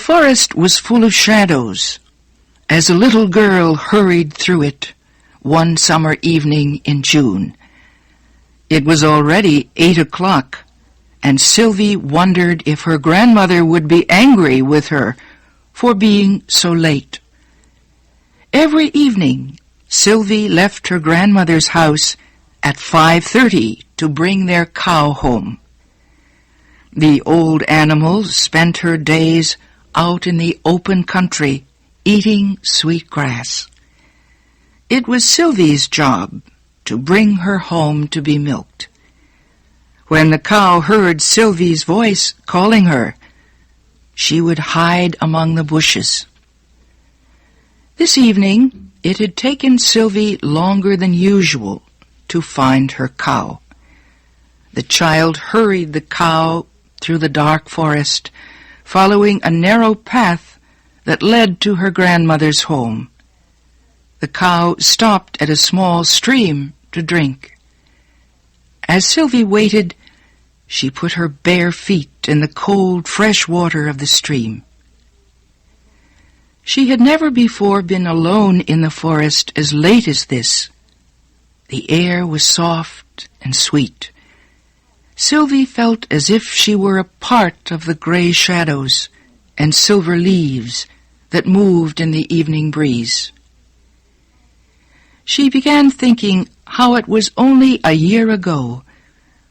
forest was full of shadows as a little girl hurried through it one summer evening in June. It was already 8 o'clock, and Sylvie wondered if her grandmother would be angry with her for being so late. Every evening, Sylvie left her grandmother's house at 5:30 to bring their cow home. The old animal spent her days out in the open country eating sweet grass. It was Sylvie's job to bring her home to be milked. When the cow heard Sylvie's voice calling her, she would hide among the bushes. This evening, it had taken Sylvie longer than usual to find her cow. The child hurried the cow through the dark forest, following a narrow path that led to her grandmother's home. The cow stopped at a small stream to drink. As Sylvie waited, she put her bare feet in the cold, fresh water of the stream. She had never before been alone in the forest as late as this. The air was soft and sweet. Sylvie felt as if she were a part of the gray shadows and silver leaves that moved in the evening breeze. She began thinking how it was only a year ago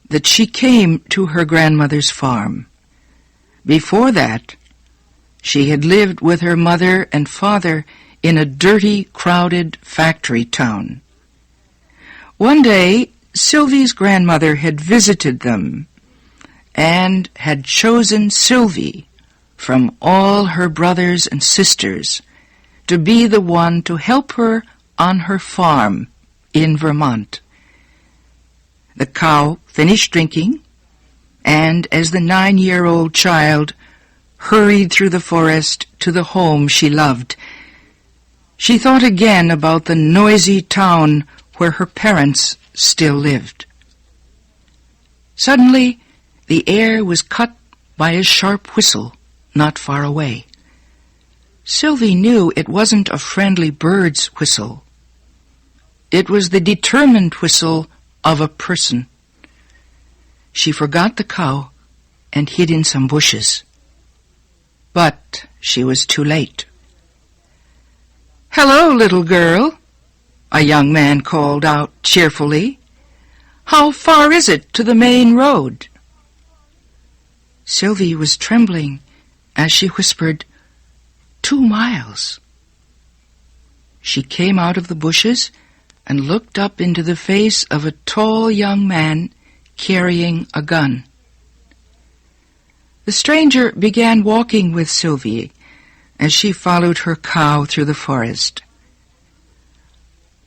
that she came to her grandmother's farm. Before that, she had lived with her mother and father in a dirty, crowded factory town. One day, Sylvie's grandmother had visited them and had chosen Sylvie from all her brothers and sisters to be the one to help her on her farm in Vermont. The cow finished drinking, and as the 9-year-old child hurried through the forest to the home she loved, she thought again about the noisy town where her parents still lived. Suddenly, the air was cut by a sharp whistle not far away. Sylvie knew it wasn't a friendly bird's whistle. It was the determined whistle of a person. She forgot the cow and hid in some bushes. But she was too late. "Hello, little girl," a young man called out cheerfully. "How far is it to the main road?" Sylvie was trembling as she whispered, 2 miles. She came out of the bushes and looked up into the face of a tall young man carrying a gun. The stranger began walking with Sylvie as she followed her cow through the forest.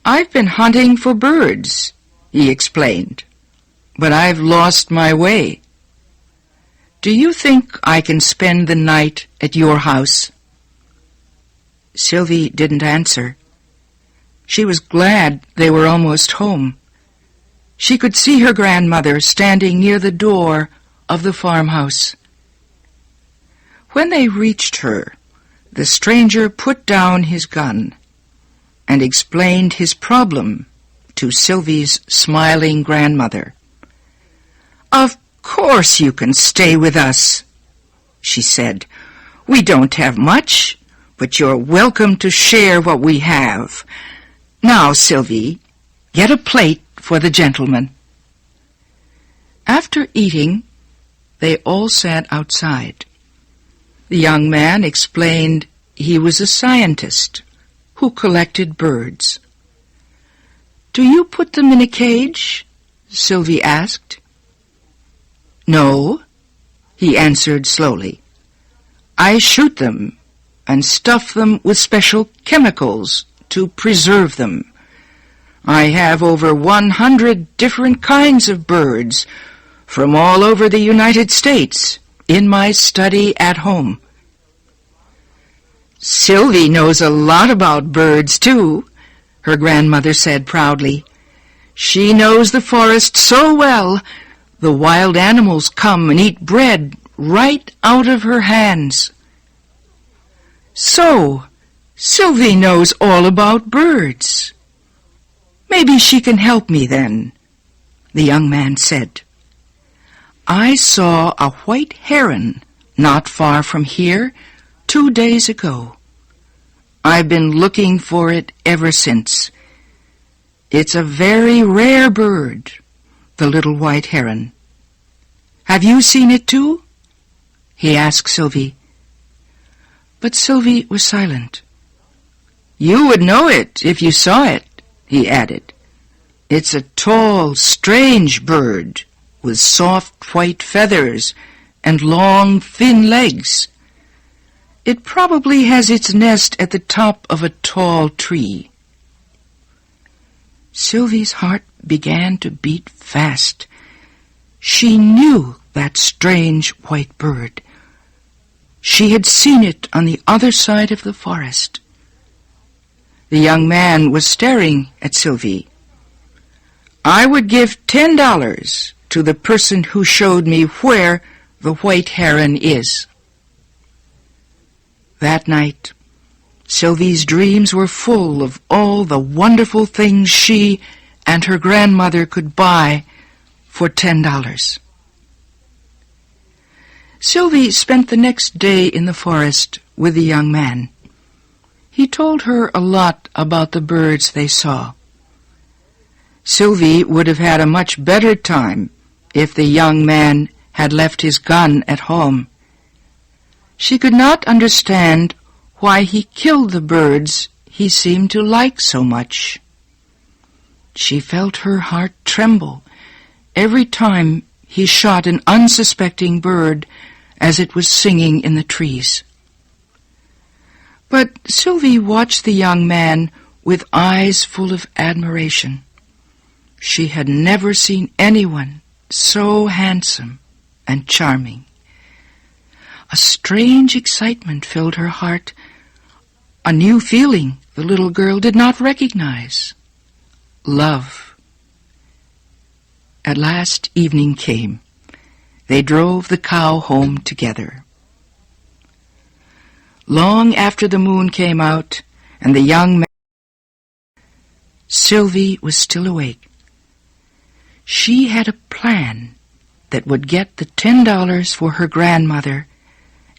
"I've been hunting for birds," he explained, "but I've lost my way. Do you think I can spend the night at your house?" Sylvie didn't answer. She was glad they were almost home. She could see her grandmother standing near the door of the farmhouse. When they reached her, the stranger put down his gun and explained his problem to Sylvie's smiling grandmother. "Of course you can stay with us," she said. "We don't have much, but you're welcome to share what we have. Now, Sylvie, get a plate for the gentleman." After eating, they all sat outside. The young man explained he was a scientist who collected birds. "Do you put them in a cage?" Sylvie asked. "No," he answered slowly. "I shoot them and stuff them with special chemicals to preserve them. I have over 100 different kinds of birds from all over the United States in my study at home." "Sylvie knows a lot about birds, too," her grandmother said proudly. "She knows the forest so well, the wild animals come and eat bread right out of her hands." So, Sylvie knows all about birds. Maybe she can help me then, the young man said. I saw a white heron not far from here 2 days ago. I've been looking for it ever since. It's a very rare bird, the little white heron. Have you seen it too? He asked Sylvie. But Sylvie was silent. You would know it if you saw it, he added. It's a tall, strange bird with soft white feathers and long, thin legs. It probably has its nest at the top of a tall tree. Sylvie's heart began to beat fast. She knew that strange white bird. She had seen it on the other side of the forest. The young man was staring at Sylvie. I would give $10 to the person who showed me where the white heron is. That night, Sylvie's dreams were full of all the wonderful things she and her grandmother could buy for $10. Sylvie spent the next day in the forest with the young man. He told her a lot about the birds they saw. Sylvie would have had a much better time if the young man had left his gun at home. She could not understand why he killed the birds he seemed to like so much. She felt her heart tremble every time he shot an unsuspecting bird as it was singing in the trees. But Sylvie watched the young man with eyes full of admiration. She had never seen anyone so handsome and charming. A strange excitement filled her heart, a new feeling the little girl did not recognize. Love. At last evening came. They drove the cow home together. Long after the moon came out and the young man, Sylvie was still awake. She had a plan that would get the $10 for her grandmother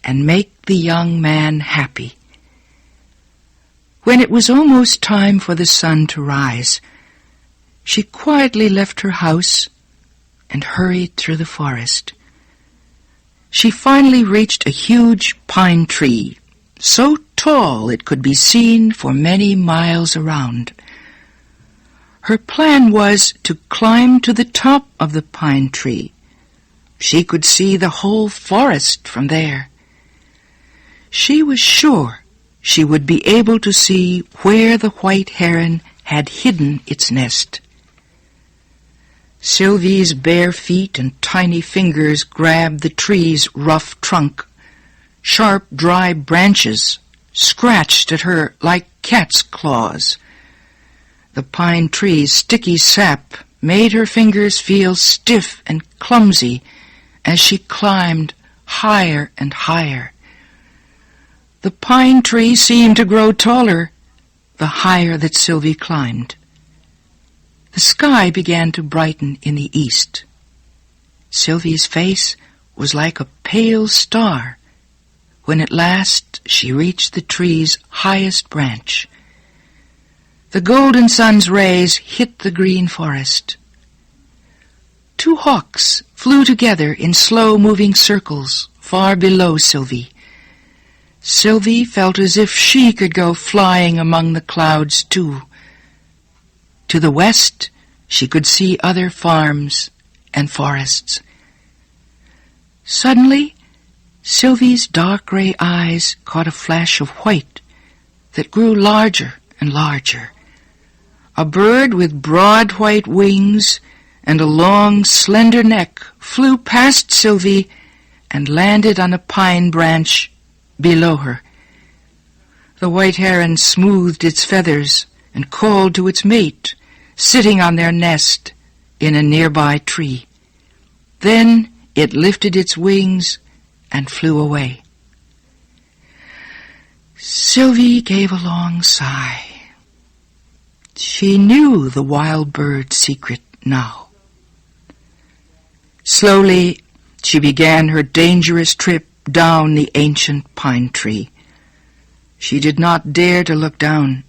and make the young man happy. When it was almost time for the sun to rise, she quietly left her house and hurried through the forest. She finally reached a huge pine tree, so tall it could be seen for many miles around. Her plan was to climb to the top of the pine tree. She could see the whole forest from there. She was sure she would be able to see where the white heron had hidden its nest. Sylvie's bare feet and tiny fingers grabbed the tree's rough trunk. Sharp, dry branches scratched at her like cat's claws. The pine tree's sticky sap made her fingers feel stiff and clumsy as she climbed higher and higher. The pine tree seemed to grow taller the higher that Sylvie climbed. The sky began to brighten in the east. Sylvie's face was like a pale star when at last she reached the tree's highest branch. The golden sun's rays hit the green forest. 2 hawks flew together in slow-moving circles far below Sylvie. Sylvie felt as if she could go flying among the clouds too. To the west, she could see other farms and forests. Suddenly, Sylvie's dark gray eyes caught a flash of white that grew larger and larger. A bird with broad white wings and a long, slender neck flew past Sylvie and landed on a pine branch below her. The white heron smoothed its feathers and called to its mate, sitting on their nest in a nearby tree. Then it lifted its wings and flew away. Sylvie gave a long sigh. She knew the wild bird's secret now. Slowly, she began her dangerous trip down the ancient pine tree. She did not dare to look down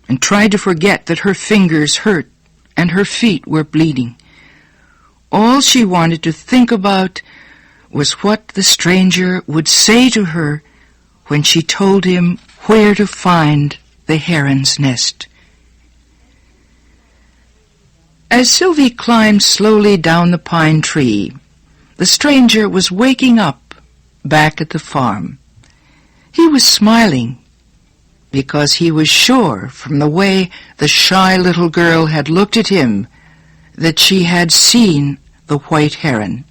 and tried to forget that her fingers hurt and her feet were bleeding. All she wanted to think about was what the stranger would say to her when she told him where to find the heron's nest. As Sylvie climbed slowly down the pine tree, the stranger was waking up back at the farm. He was smiling because he was sure from the way the shy little girl had looked at him that she had seen the white heron.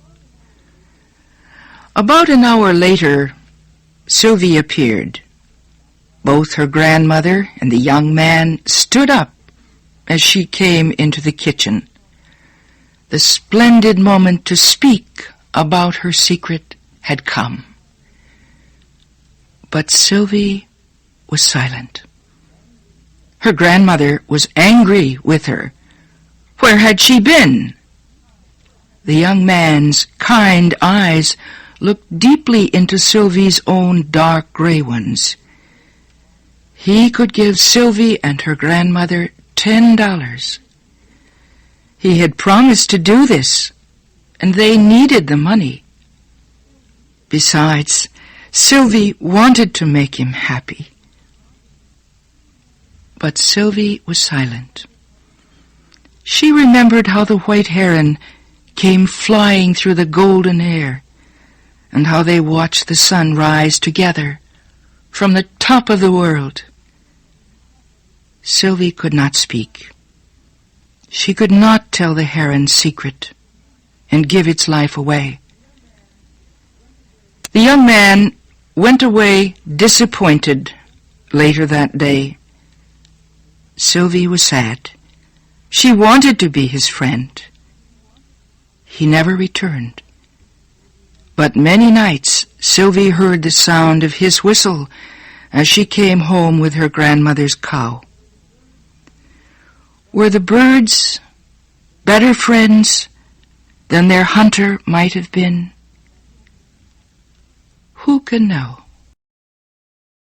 About an hour later, Sylvie appeared. Both her grandmother and the young man stood up as she came into the kitchen. The splendid moment to speak about her secret had come. But Sylvie was silent. Her grandmother was angry with her. Where had she been? The young man's kind eyes looked deeply into Sylvie's own dark gray ones. He could give Sylvie and her grandmother $10. He had promised to do this, and they needed the money. Besides, Sylvie wanted to make him happy. But Sylvie was silent. She remembered how the white heron came flying through the golden air, and how they watched the sun rise together from the top of the world. Sylvie could not speak. She could not tell the heron's secret and give its life away. The young man went away disappointed later that day. Sylvie was sad. She wanted to be his friend. He never returned. But many nights Sylvie heard the sound of his whistle as she came home with her grandmother's cow. Were the birds better friends than their hunter might have been? Who can know?